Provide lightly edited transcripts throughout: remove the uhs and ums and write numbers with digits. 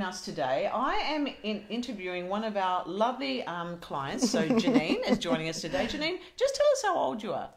Us today. I am interviewing one of our lovely clients. So Janine is joining us today. Janine, just tell us how old you are.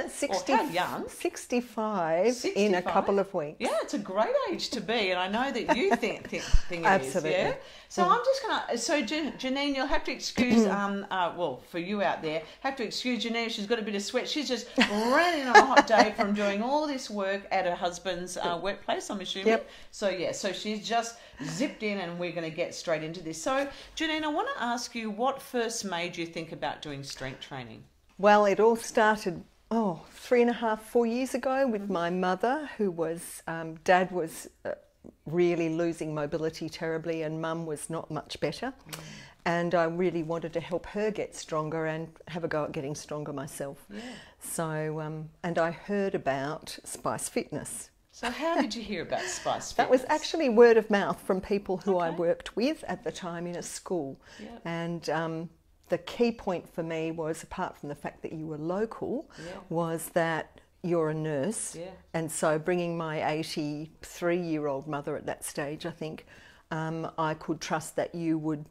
60, or how young. 65 in a couple of weeks. Yeah, it's a great age to be, and I know that you think it Absolutely. is. Yeah. So I'm just gonna. So Janine, you'll have to excuse. Well, for you out there, have to excuse Janine. She's got a bit of sweat. She's just ran in on a hot day from doing all this work at her husband's workplace, I'm assuming. Yep. So yeah, so she's just zipped in, and we're going to get straight into this. So Janine, I want to ask you, what first made you think about doing strength training? Well, it all started 3.5, 4 years ago with my mother, who was Dad was really losing mobility terribly, and Mum was not much better. And I really wanted to help her get stronger and have a go at getting stronger myself. Yeah. So, and I heard about Spice Fitness. So how did you hear about Spice Fitness? That was actually word of mouth from people who I worked with at the time in a school. Yep. And the key point for me was, apart from the fact that you were local, was that you're a nurse. Yeah. And so bringing my 83-year-old mother at that stage, I think, I could trust that you would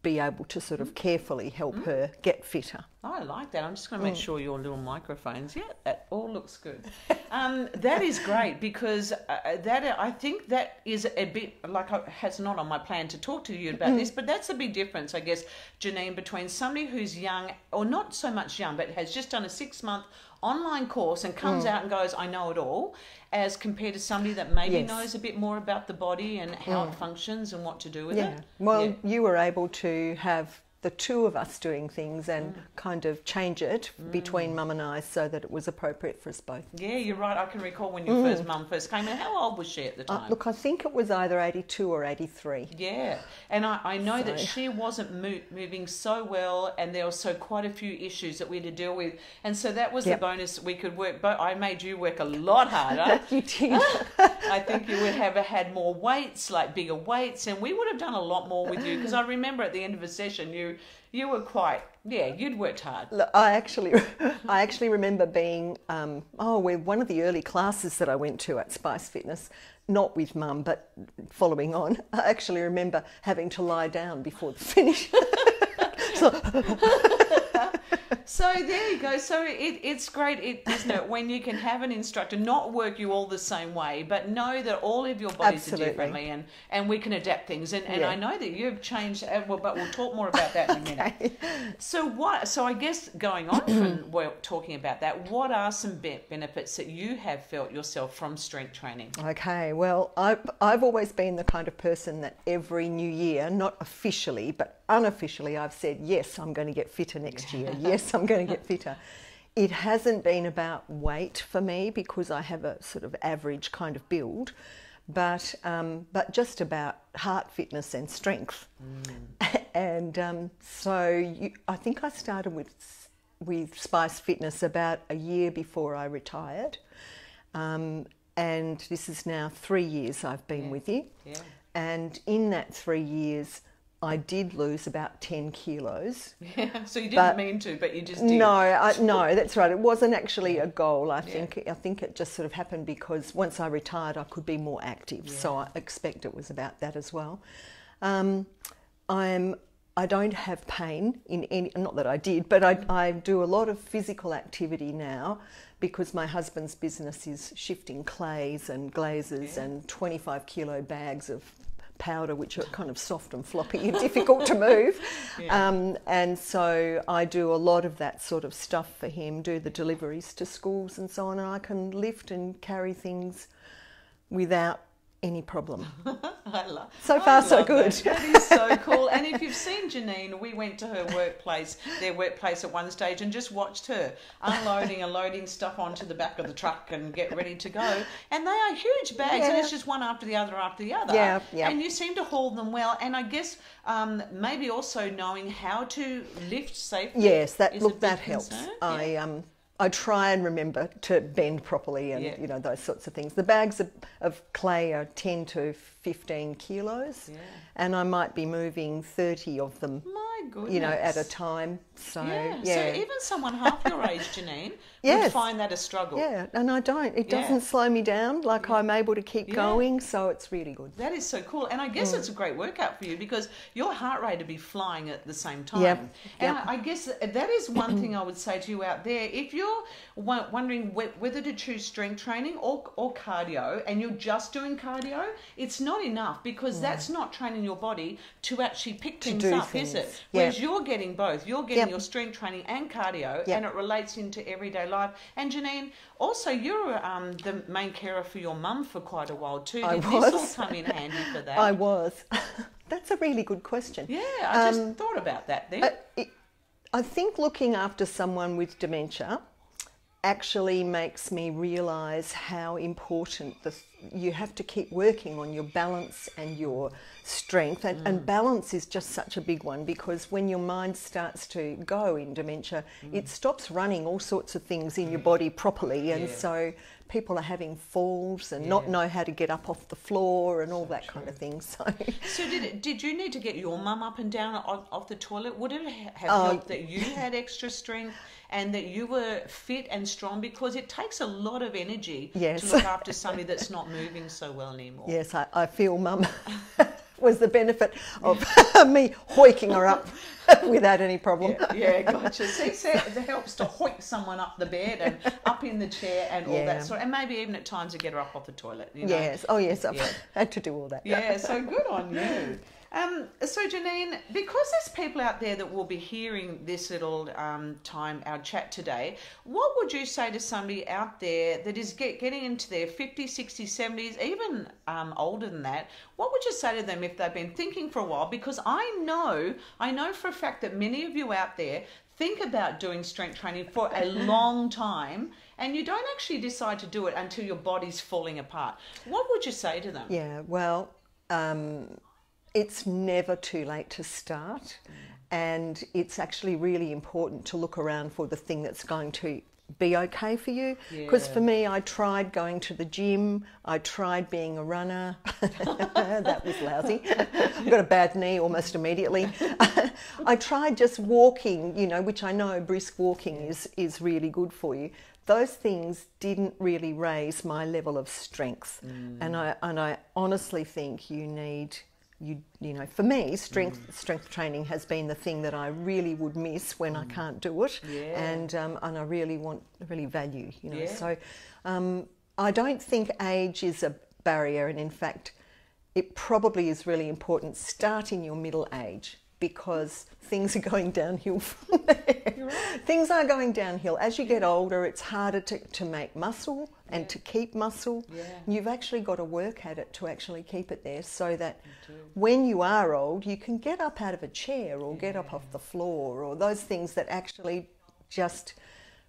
be able to sort of carefully help her get fitter. I like that. I'm just going to make sure your little microphones, that all looks good. That is great, because I think that is a bit, it's not on my plan to talk to you about this, but that's a big difference, I guess, Janine, between somebody who's young, or not so much young, but has just done a 6-month online course and comes out and goes, I know it all, as compared to somebody that maybe knows a bit more about the body and how it functions and what to do with it. Well, you were able to have the two of us doing things and kind of change it between Mum and I so that it was appropriate for us both. Yeah, you're right. I can recall when your Mum first came in. How old was she at the time? Look, I think it was either 82 or 83. Yeah, and I know that she wasn't moving so well, and there were quite a few issues that we had to deal with, and so that was the bonus. We could work, but I made you work a lot harder. You did. I think you would have had more weights, like bigger weights, and we would have done a lot more with you, because I remember at the end of a session you were quite, you'd worked hard. Look, I actually remember being, one of the early classes that I went to at Spice Fitness, not with Mum, but following on, I actually remember having to lie down before the finish. So there you go. So it's great, isn't it, when you can have an instructor not work you all the same way, but know that all of your bodies are differently, and we can adapt things. And I know that you've changed, but we'll talk more about that in a minute. So I guess going on from talking about that, what are some benefits that you have felt yourself from strength training? Okay, well, I've always been the kind of person that every new year, not officially, but unofficially, I've said, yes, I'm going to get fitter next year. Yes, I'm going to get fitter. It hasn't been about weight for me, because I have a sort of average kind of build, but just about heart fitness and strength. And I think I started with Spice Fitness about a year before I retired. And this is now 3 years I've been with you. Yeah. And in that 3 years, I did lose about 10 kilos. Yeah, so you didn't mean to, but you just did. No, that's right. It wasn't actually a goal. I think it just sort of happened because once I retired, I could be more active. Yeah. So I expect it was about that as well. I don't have pain in any, not that I did, but I do a lot of physical activity now, because my husband's business is shifting clays and glazes and 25 kilo bags of powder, which are kind of soft and floppy and difficult to move. And so I do a lot of that sort of stuff for him, do the deliveries to schools and so on, and I can lift and carry things without any problem. So far, so good. That is so cool. And if you've seen Janine, we went to her workplace, their workplace at one stage, and just watched her unloading and loading stuff onto the back of the truck and get ready to go. And they are huge bags, and it's just one after the other after the other. Yeah. And you seem to haul them well. And I guess maybe also knowing how to lift safely. Yes, that helps. I try and remember to bend properly and those sorts of things. The bags of clay are 10 to 15 kilos, and I might be moving 30 of them goodness. you know, at a time. So, yeah. yeah. So even someone half your age, Janine, Yes. would find that a struggle. Yeah, and I don't. It doesn't slow me down. Like, I'm able to keep going, so it's really good. That is so cool. And I guess it's a great workout for you because your heart rate would be flying at the same time. Yep. And I guess that is one thing I would say to you out there. If you're wondering whether to choose strength training or cardio, and you're just doing cardio, it's not enough because that's not training your body to actually pick things up, is it? Whereas you're getting both. You're getting your strength training and cardio, and it relates into everyday life. And Janine, also you're the main carer for your mum for quite a while too. Did this all come in handy for that? I was. That's a really good question. Yeah, I just thought about that then. I think looking after someone with dementia actually makes me realise how important you have to keep working on your balance and your strength. And balance is just such a big one, because when your mind starts to go in dementia, it stops running all sorts of things in your body properly. And so people are having falls and not know how to get up off the floor and all that kind of thing. So did you need to get your mum up and down off the toilet? Would it have helped that you had extra strength and that you were fit and strong? Because it takes a lot of energy to look after somebody that's not moving so well anymore. Yes, I feel Mum was the benefit of me hoiking her up without any problem. Yeah, gotcha. See, so it helps to hoik someone up the bed and up in the chair and all that sort, and maybe even at times to get her up off the toilet. You know? Yes, I've had to do all that. Yeah, so good on you. So Janine, because there's people out there that will be hearing this little our chat today, what would you say to somebody out there that is getting into their 50s, 60s, 70s, even older than that? What would you say to them if they've been thinking for a while? Because I know for a fact that many of you out there think about doing strength training for a long time, and you don't actually decide to do it until your body's falling apart. What would you say to them? Yeah, well, it's never too late to start, and it's actually really important to look around for the thing that's going to be okay for you. Because for me, I tried going to the gym, I tried being a runner. That was lousy. I got a bad knee almost immediately. I tried just walking, you know, which I know brisk walking is really good for you. Those things didn't really raise my level of strength, and I honestly think you need. You know, for me, strength training has been the thing that I really would miss when I can't do it, and I really value. You know, so I don't think age is a barrier, and in fact, it probably is really important. Start in your middle age, because things are going downhill from there. You're right. Things are going downhill. As you get older, it's harder to make muscle and to keep muscle. You've actually got to work at it to actually keep it there, so that when you are old, you can get up out of a chair or get up off the floor, or those things that actually just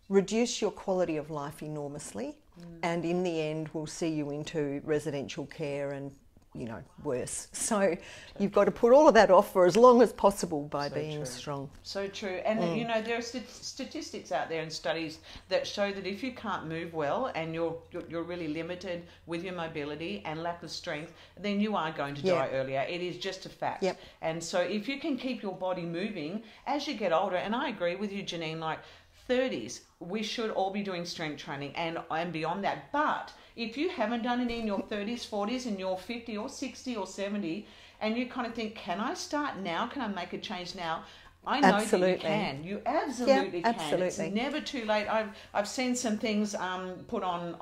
reduce your quality of life enormously, and in the end will see you into residential care and, you know, worse. So you've got to put all of that off for as long as possible by being strong. So true. And you know, there are statistics out there and studies that show that if you can't move well and you're really limited with your mobility and lack of strength, then you are going to die earlier. It is just a fact. And so if you can keep your body moving as you get older, and I agree with you, Janine, like 30s, we should all be doing strength training and beyond that. But if you haven't done it in your 30s, 40s, and you're 50 or 60 or 70, and you kind of think, can I start now? Can I make a change now? I know that you can. You absolutely can. Absolutely. It's never too late. I've seen some things put on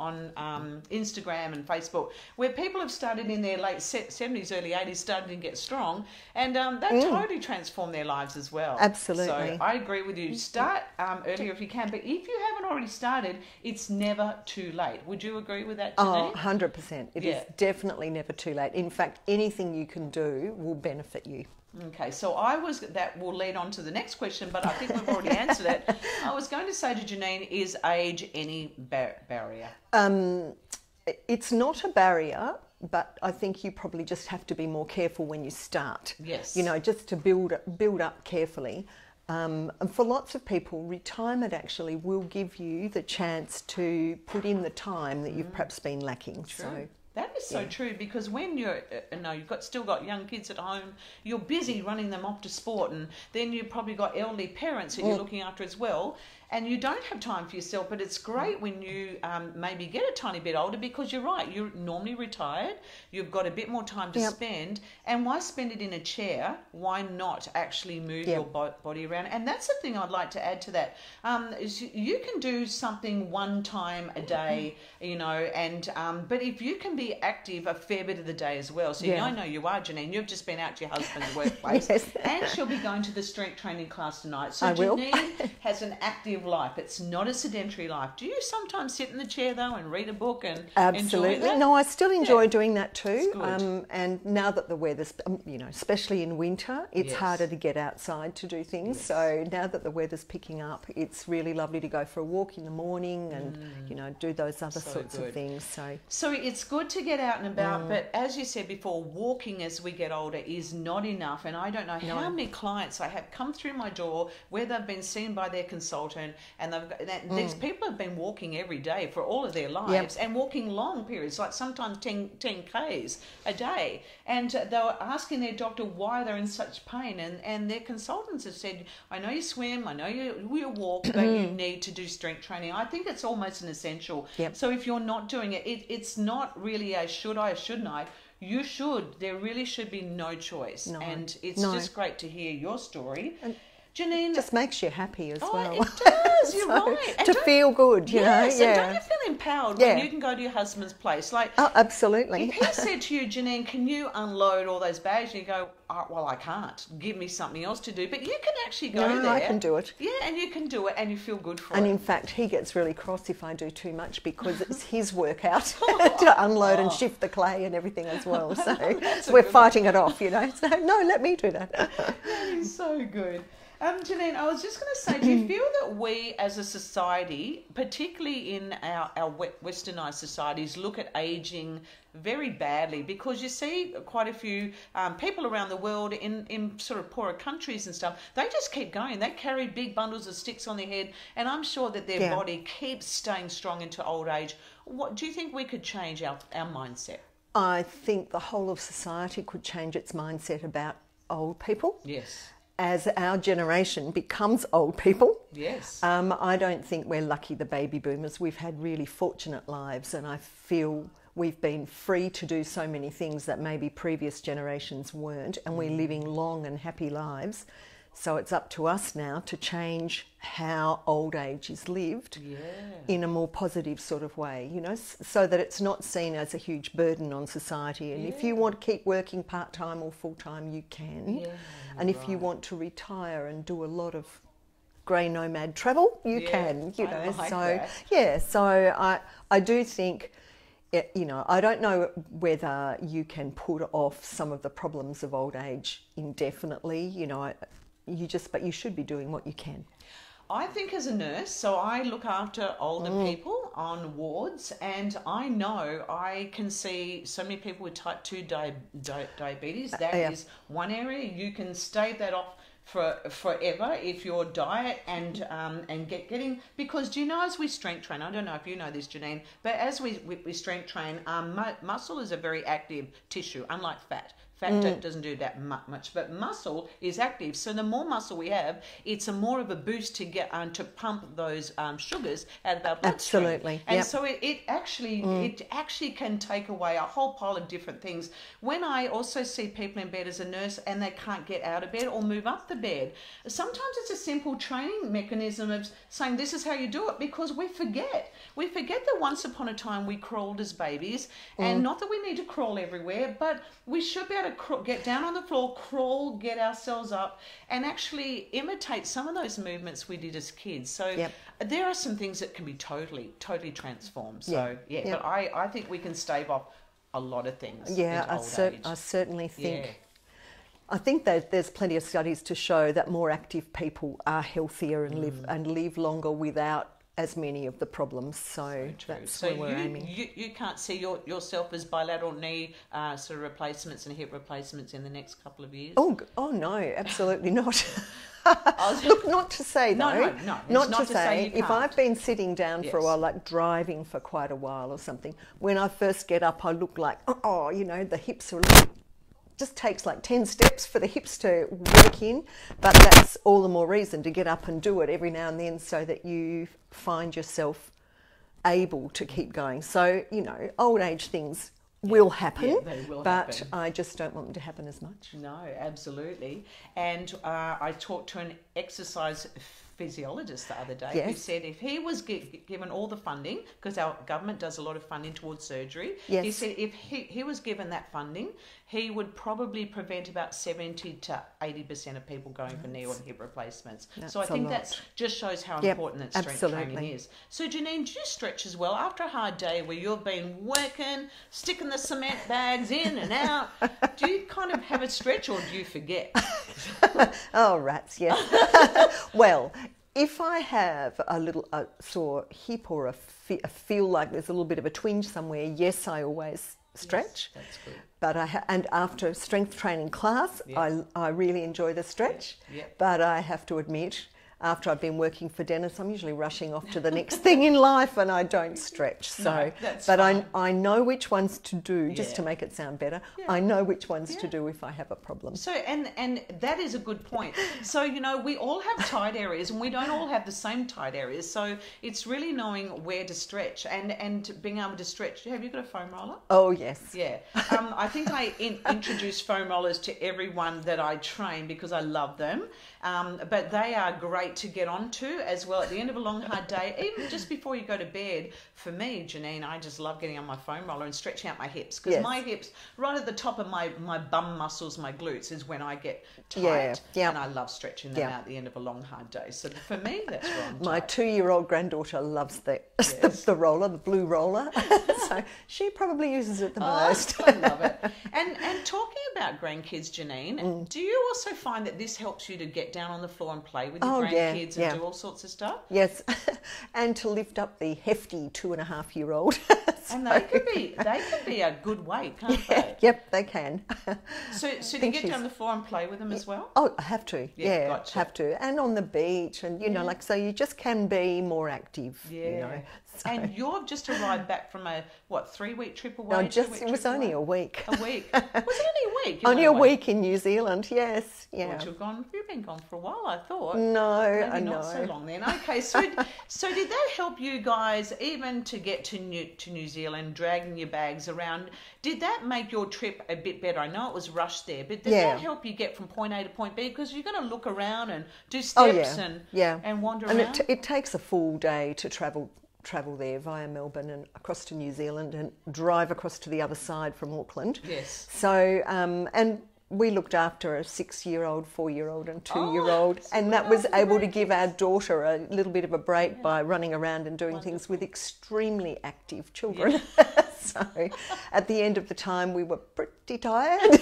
Instagram and Facebook where people have started in their late 70s, early 80s, starting to get strong, and that totally transformed their lives as well. Absolutely. So I agree with you. Start earlier if you can, but if you haven't already started, it's never too late. Would you agree with that, Janine? Oh, 100%. It is definitely never too late. In fact, anything you can do will benefit you. Okay, so that will lead on to the next question, but I think we've already answered it. I was going to say to Janine, is age any barrier? It's not a barrier, but I think you probably just have to be more careful when you start. Yes. You know, just to build up carefully. And for lots of people, retirement actually will give you the chance to put in the time that you've perhaps been lacking. True. So that is so true, because when you're, still got young kids at home, you're busy running them off to sport, and then you've probably got elderly parents that you're looking after as well. And you don't have time for yourself, but it's great when you maybe get a tiny bit older, because you're right, you're normally retired, you've got a bit more time to spend, and why spend it in a chair? Why not actually move your body around? And that's the thing I'd like to add to that. Is you can do something one time a day, and but if you can be active a fair bit of the day as well. So I know you are, Janine, you've just been out to your husband's workplace, and she'll be going to the strength training class tonight. So Janine has an active life. It's not a sedentary life. Do you sometimes sit in the chair though and read a book and absolutely enjoy that? No, I still enjoy doing that too. And now that the weather's especially in winter, it's harder to get outside to do things. So now that the weather's picking up, it's really lovely to go for a walk in the morning and do those other sorts of things. So it's good to get out and about, but as you said before, walking as we get older is not enough. And I don't know how many clients I have come through my door where they've been seen by their consultant, and these people have been walking every day for all of their lives and walking long periods, like sometimes 10 Ks a day. And they were asking their doctor why they're in such pain. And their consultants have said, I know you swim, I know you walk, but you need to do strength training. I think it's almost an essential. So if you're not doing it, it's not really a should I or shouldn't I. You should. There really should be no choice. And it's just great to hear your story. Janine, just makes you happy as well. It does. You're right. And to feel good, you know. And don't you feel empowered when you can go to your husband's place? Like, absolutely. If he said to you, Janine, can you unload all those bags? And you go, well, I can't. Give me something else to do. But you can actually go there. I can do it. Yeah, and you can do it, and you feel good for it. And in fact, he gets really cross if I do too much, because it's his workout to unload and shift the clay and everything as well. So we're fighting it off, So no, let me do that. That is so good. Janine, I was just going to say, do you feel that we as a society, particularly in our westernised societies, look at ageing very badly? Because you see quite a few people around the world in sort of poorer countries and stuff, they just keep going. They carry big bundles of sticks on their head, and I'm sure that their body keeps staying strong into old age. What do you think we could change our mindset? I think the whole of society could change its mindset about old people. Yes. As our generation becomes old people. Yes. I don't think we're lucky, the baby boomers. We've had really fortunate lives, and I feel we've been free to do so many things that maybe previous generations weren't, and we're living long and happy lives. So it's up to us now to change how old age is lived in a more positive sort of way, so that it's not seen as a huge burden on society. And if you want to keep working part-time or full-time, you can. And if you want to retire and do a lot of grey nomad travel, you can, So I do think, I don't know whether you can put off some of the problems of old age indefinitely, but you should be doing what you can. I think as a nurse, so I look after older people on wards, and I know I can see so many people with type 2 diabetes. That is one area. You can stave that off for forever if your diet and getting, because do you know, as we strength train, I don't know if you know this, Janine, but as we strength train, muscle is a very active tissue, unlike fat. Fat doesn't do that much, but muscle is active. So the more muscle we have, it's a more of a boost to get to pump those sugars out of our bloodstream. Absolutely. And so it actually can take away a whole pile of different things. When I also see people in bed as a nurse and they can't get out of bed or move up the bed, sometimes it's a simple training mechanism of saying this is how you do it, because we forget. We forget that once upon a time we crawled as babies, and not that we need to crawl everywhere, but we should be able to get down on the floor, crawl, get ourselves up, and actually imitate some of those movements we did as kids. So there are some things that can be totally transformed. So but I think we can stave off a lot of things. I certainly think. I think that there's plenty of studies to show that more active people are healthier and live longer without as many of the problems. So that's where we're aiming. You can't see yourself as bilateral knee sort of replacements and hip replacements in the next couple of years? Oh no, absolutely not. Look, not to say though. No. Not to say if can't. I've been sitting down for a Yes. while, like driving for quite a while or something, when I first get up, I look like, the hips are just takes like 10 steps for the hips to work in, but that's all the more reason to get up and do it every now and then so that you find yourself able to keep going. So, old age things will happen, they will but happen. I just don't want them to happen as much. No, absolutely. And I talked to an exercise physiologist the other day who Yes. said if he was given all the funding, because our government does a lot of funding towards surgery, Yes. he said if he was given that funding, he would probably prevent about 70 to 80% of people going for knee or hip replacements. So I That's a think lot. that just shows how Yep, important that strength absolutely. training is. So Janine, do you stretch as well after a hard day where you've been working, sticking the cement bags in and out? Do you kind of have a stretch or do you forget? Oh, rats, yes. Well, if I have a sore hip or a feel like there's a little bit of a twinge somewhere, yes, I always stretch. Yes, that's good. But and after strength training class, Yeah. I really enjoy the stretch. Yeah. But I have to admit, after I've been working for Dennis, I'm usually rushing off to the next thing in life and I don't stretch. So, No, that's but fine. I know which ones to do, just Yeah. to make it sound better. Yeah. I know which ones to Yeah. do if I have a problem. So, and that is a good point. So, we all have tight areas and we don't all have the same tight areas. So it's really knowing where to stretch and being able to stretch. Have you got a foam roller? Oh, yes. Yeah. I think I introduce foam rollers to everyone that I train because I love them. But they are great to get onto as well at the end of a long, hard day, even just before you go to bed. For me, Janine, I just love getting on my foam roller and stretching out my hips because Yes. my hips, right at the top of my bum muscles, my glutes, is when I get tight. Yeah, yeah. And I love stretching them Yeah. out at the end of a long, hard day. So for me, that's where I'm My tight. 2-year-old granddaughter loves Yes. the roller, the blue roller. So she probably uses it the most. I love it. And talking about grandkids, Janine, Mm. do you also find that this helps you to get down on the floor and play with your Oh, yeah, grandkids yeah. and do all sorts of stuff? Yes, and to lift up the hefty 2.5-year-old. And they could be a good weight, can't they? Yep, they can. So do you think get she's- down the floor and play with them as well? Oh, I have to. Yeah, Yeah, gotcha. have to. And on the beach, and so you just can be more active. Yeah. So, And you've just arrived back from a 3-week trip away? no, 2-week it was trip only away? a week. A week. Was it only a week? You Only went a away? week in New Zealand. Yes, yeah. Thought you've been gone for a while, I thought. No, Maybe I know. not so long then. Okay, so did that help you guys even to get to New Zealand, dragging your bags around? Did that make your trip a bit better? I know it was rushed there, but did Yeah. that help you get from point A to point B? Because you're going to look around and do Oh, steps yeah. and wander And around. it takes a full day to travel there via Melbourne and across to New Zealand and drive across to the other side from Auckland. Yes. So, and we looked after a 6-year-old, 4-year-old and 2-year-old, and that was able to give our daughter a little bit of a break by running around and doing things with extremely active children. So at the end of the time we were pretty tired,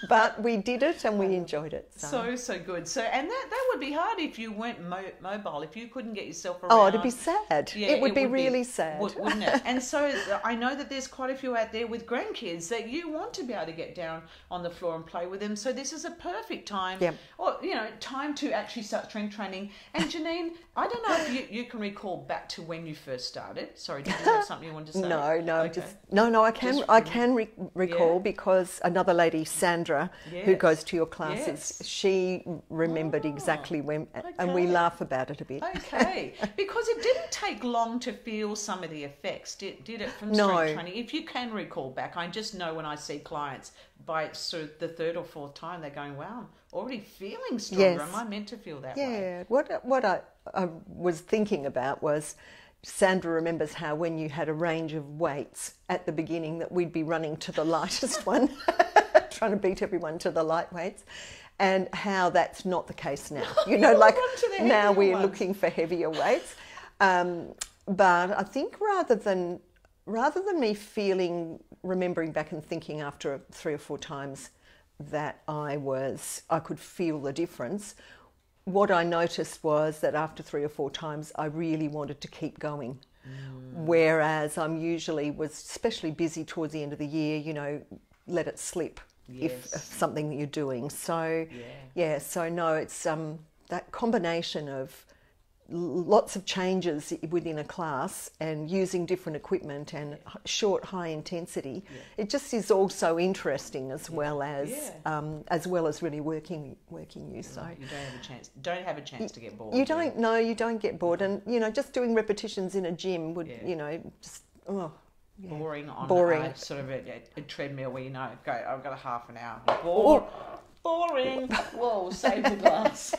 but we did it and we enjoyed it. So good. So and that would be hard if you weren't mobile, if you couldn't get yourself around. Oh, it'd be sad. Yeah, it would be really sad. Wouldn't it? And so I know that there's quite a few out there with grandkids that you want to be able to get down on the floor and play with them. So this is a perfect time, Yep. or time to actually start strength training. And Janine, I don't know if you can recall back to when you first started. Sorry, did you have something you wanted to say? No, Okay. I can Just I can recall Yeah. because another lady, Sandra, who Yes. goes to your classes, Yes. she remembered exactly when, and we okay. laugh about it a bit. Okay, because it didn't take long to feel some of the effects, did it, from No. strength training? If you can recall back, I just know when I see clients by sort of the 3rd or 4th time, they're going, wow, I'm already feeling stronger. Yes. Am I meant to feel that way? Yeah, what I was thinking about was Sandra remembers how when you had a range of weights at the beginning that we'd be running to the lightest one, trying to beat everyone to the light weights, and how that's not the case now. Like run to the now heavier we're ones. looking for heavier weights. But I think rather than me remembering back and thinking after 3 or 4 times that I could feel the difference, what I noticed was that after 3 or 4 times, I really wanted to keep going. Whereas I'm usually was especially busy towards the end of the year, you know, let it slip if something that you're doing. So, so no, it's that combination of lots of changes within a class and using different equipment and short, high intensity. It just is also interesting as well as really working you. So you don't have a chance to get bored. You don't. No, you don't get bored, and you know, just doing repetitions in a gym would, you know, just boring on boring. Sort of a treadmill where you know, go, I've got a half an hour. Boring. Whoa, save the glass.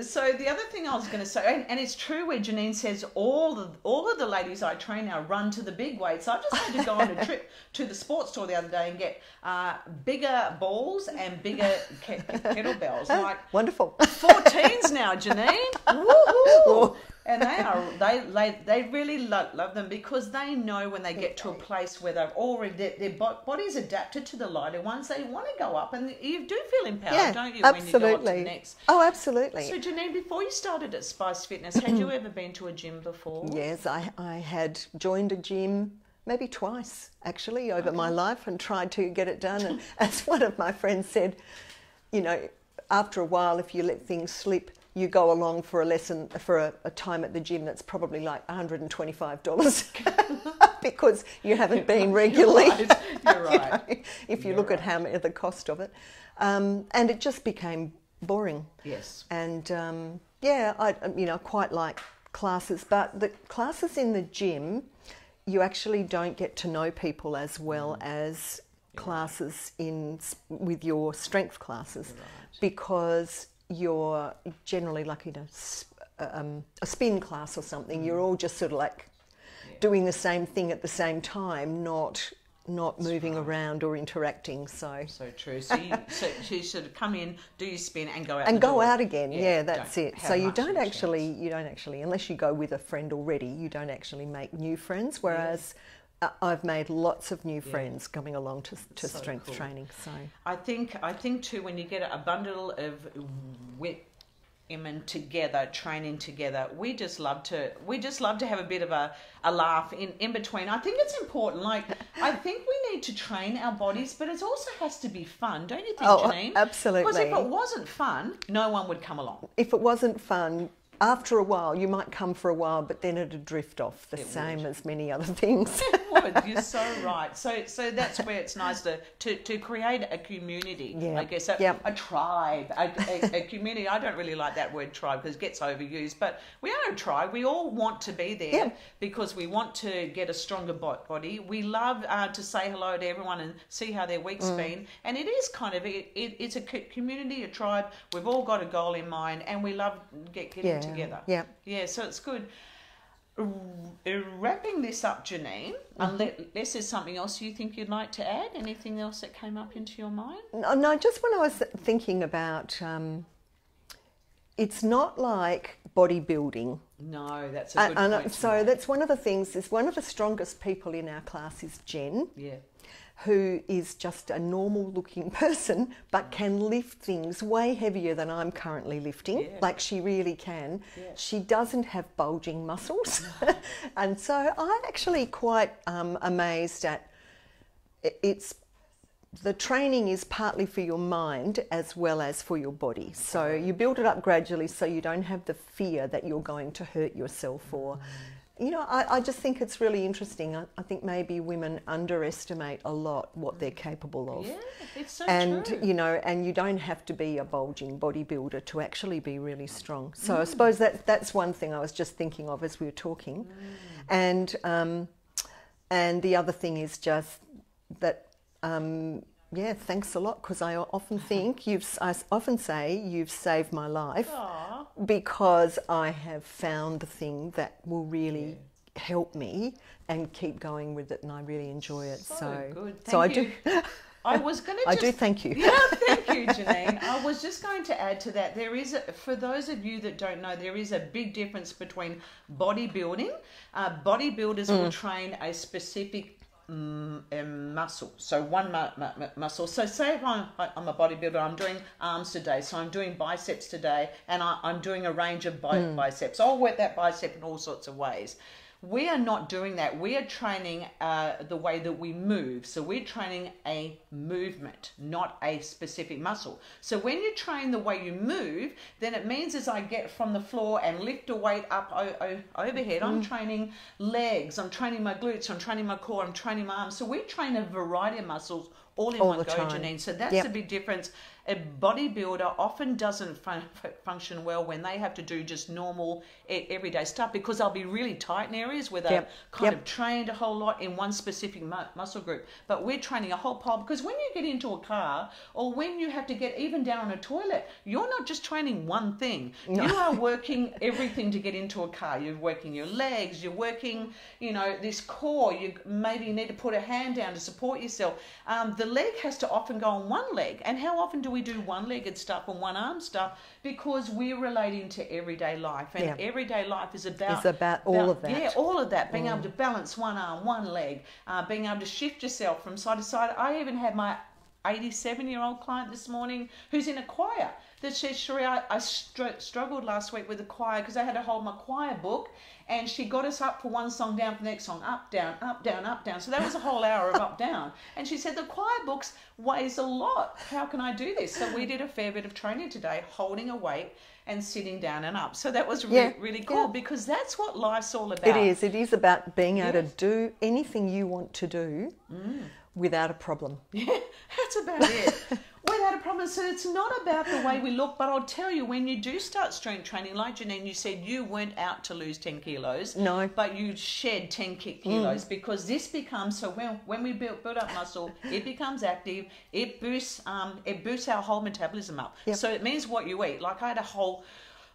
So the other thing I was going to say, and it's true where Janine says all of the ladies I train now run to the big weights. I just had to go on a trip to the sports store the other day and get bigger balls and bigger kettlebells. Like wonderful. 14s now, Janine. Woohoo! And they really love them because they know when they get to a place where they've already their body's adapted to the lighter ones, they want to go up, and you do feel empowered, don't you? Absolutely. When you go up to the next. Oh, absolutely. So Janine, before you started at Spice Fitness, had you ever been to a gym before? Yes, I had joined a gym maybe twice actually over my life and tried to get it done. And as one of my friends said, you know, after a while, if you let things slip, you go along for a lesson for a time at the gym that's probably like $125 because you haven't been regularly. You're right. You know, if you look at how much the cost of it, and it just became boring. Yes. And I quite like classes, but the classes in the gym, you actually don't get to know people as well as classes with your strength classes, because you're generally like a spin class or something. You're all just sort of like doing the same thing at the same time, not moving around or interacting. So true. So you sort of come in, do your spin, and go out and the go door. out again. Yeah, that's it. So you don't chance. actually, unless you go with a friend already, you don't actually make new friends. Whereas I've made lots of new friends coming along to strength training. So I think too, when you get a bundle of women together, training together, we just love to have a bit of a laugh in between. I think it's important. Like, I think we need to train our bodies, but it also has to be fun, don't you think, Janine? Absolutely. Because if it wasn't fun, no one would come along. If it wasn't fun, after a while, you might come for a while, but then it'd drift off, same as many other things. It would. You're so right. So that's where it's nice to create a community. I guess a tribe, a community. I don't really like that word tribe because it gets overused, but we are a tribe. We all want to be there because we want to get a stronger body. We love to say hello to everyone and see how their week's been. And it is kind of it's a community, a tribe. We've all got a goal in mind, and we love getting together. Yeah, so it's good. Wrapping this up, Janine, unless there's something else you think you'd like to add, anything else that came up into your mind? No, just when I was thinking about, it's not like bodybuilding. No, that's a good point. So that's one of the things, is one of the strongest people in our class is Jen. Yeah. Who is just a normal looking person but can lift things way heavier than I'm currently lifting. Like, she really can. She doesn't have bulging muscles. And so I'm actually quite amazed at the training is partly for your mind as well as for your body. So you build it up gradually so you don't have the fear that you're going to hurt yourself or... You know, I just think it's really interesting. I think maybe women underestimate a lot what they're capable of. Yeah, it's so true. You know, and you don't have to be a bulging bodybuilder to actually be really strong. So I suppose that's one thing I was just thinking of as we were talking. And the other thing is just that, thanks a lot, because I often think I often say you've saved my life. Aww. Because I have found the thing that will really help me and keep going with it, and I really enjoy it. So good. Thank you. I was going to. I do thank you. Yeah, thank you, Janine. I was just going to add to that. There is, for those of you that don't know, there is a big difference between bodybuilding. Bodybuilders will train a specific muscle. So one muscle. So say if I'm a bodybuilder, I'm doing arms today. So I'm doing biceps today, and I'm doing a range of biceps. I'll work that bicep in all sorts of ways. We are not doing that. We are training the way that we move. So we're training a movement, not a specific muscle. So when you train the way you move, then it means as I get from the floor and lift a weight up overhead, I'm training legs, I'm training my glutes, I'm training my core, I'm training my arms. So we train a variety of muscles all in one go, Janine. So that's the big difference. A bodybuilder often doesn't function well when they have to do just normal everyday stuff, because they'll be really tight in areas where they've kind of trained a whole lot in one specific muscle group. But we're training a whole pile, because when you get into a car or when you have to get even down on a toilet, you're not just training one thing. No. You are working everything to get into a car. You're working your legs, you're working, this core. You maybe need to put a hand down to support yourself. The leg has to often go on one leg. And how often do we do one-legged stuff and one-arm stuff? Because we're relating to everyday life, and everyday life is about all of that. Yeah, all of that. Being able to balance one arm, one leg, being able to shift yourself from side to side. I even had my 87-year-old client this morning who's in a choir that says, Sheree, I struggled last week with the choir because I had to hold my choir book, and she got us up for one song, down for the next song, up, down, up, down, up, down. So that was a whole hour of up, down. And she said, the choir books weighs a lot. How can I do this? So we did a fair bit of training today, holding a weight and sitting down and up. So that was really cool, because that's what life's all about. It is. It is about being able to do anything you want to do without a problem. Yeah, that's about it. Without a problem. So it's not about the way we look, but I'll tell you, when you do start strength training, like Janine, you said you weren't out to lose 10 kilos. No. But you shed 10 kilos because this becomes, so when we build up muscle, it becomes active, it boosts our whole metabolism up. Yep. So it means what you eat. Like I had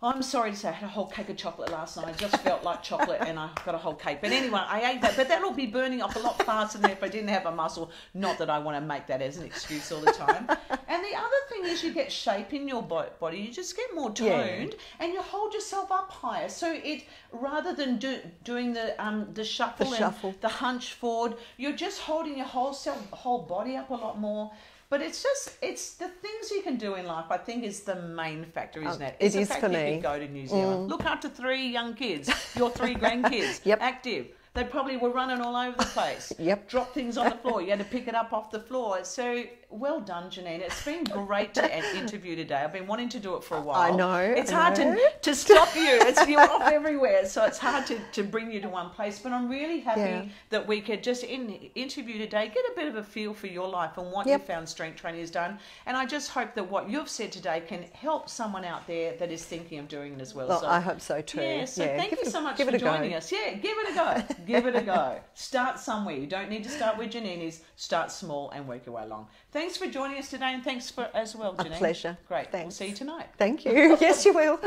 I'm sorry to say, I had a whole cake of chocolate last night. I just felt like chocolate and I got a whole cake. But anyway, I ate that. But that'll be burning off a lot faster than if I didn't have a muscle. Not that I want to make that as an excuse all the time. And the other thing is you get shape in your body. You just get more toned and you hold yourself up higher. So it, rather than doing the shuffle and the hunch forward, you're just holding your whole body up a lot more. But it's the things you can do in life, I think, is the main factor, isn't it? It's it is the fact for that me. you could go to New Zealand, look after 3 young kids, your 3 grandkids, active. They probably were running all over the place. Drop things on the floor. You had to pick it up off the floor. So well done, Janine. It's been great to interview today. I've been wanting to do it for a while. I know. It's hard to stop you. You're off everywhere. So it's hard to bring you to one place. But I'm really happy that we could just interview today, get a bit of a feel for your life and what you found strength training has done. And I just hope that what you've said today can help someone out there that is thinking of doing it as well. Well, so, I hope so too. Yeah, so thank you so much for joining us. Yeah, give it a go. Give it a go. Start somewhere. You don't need to start where Janine is. Start small and work your way along. Thanks for joining us today, and thanks as well, Janine. A pleasure. Great. Thanks. We'll see you tonight. Thank you. Yes, you will.